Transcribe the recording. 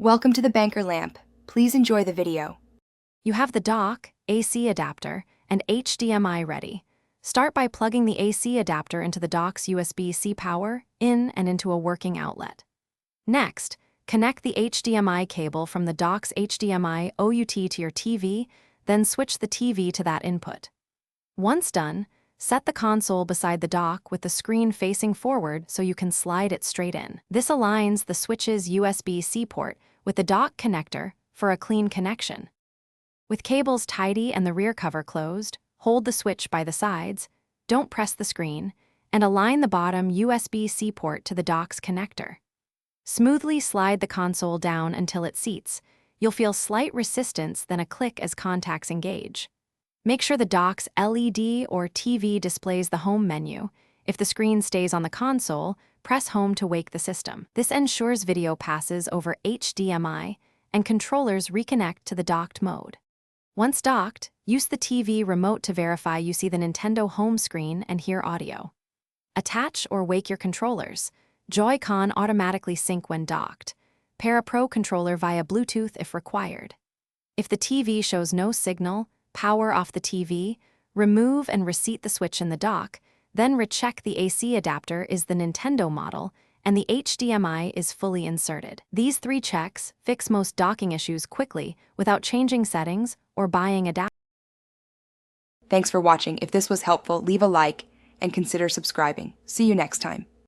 Welcome to the Banker Lamp. Please enjoy the video. You have the dock, AC adapter, and HDMI ready. Start by plugging the AC adapter into the dock's USB-C power, in and into a working outlet. Next, connect the HDMI cable from the dock's HDMI OUT to your TV, then switch the TV to that input. Once done, set the console beside the dock with the screen facing forward so you can slide it straight in. This aligns the switch's USB-C port with the dock connector for a clean connection. With cables tidy and the rear cover closed, hold the switch by the sides, don't press the screen, and align the bottom USB-C port to the dock's connector. Smoothly slide the console down until it seats. You'll feel slight resistance, then a click as contacts engage. Make sure the dock's LED or TV displays the home menu. If the screen stays on the console, press home to wake the system. This ensures video passes over HDMI and controllers reconnect to the docked mode. Once docked, use the TV remote to verify you see the Nintendo home screen and hear audio. Attach or wake your controllers. Joy-Con automatically sync when docked. Pair a Pro controller via Bluetooth if required. If the TV shows no signal, power off the TV, remove and reseat the switch in the dock, then recheck the AC adapter is the Nintendo model and the HDMI is fully inserted. These 3 checks fix most docking issues quickly without changing settings or buying adapters. Thanks for watching. If this was helpful, leave a like and consider subscribing. See you next time.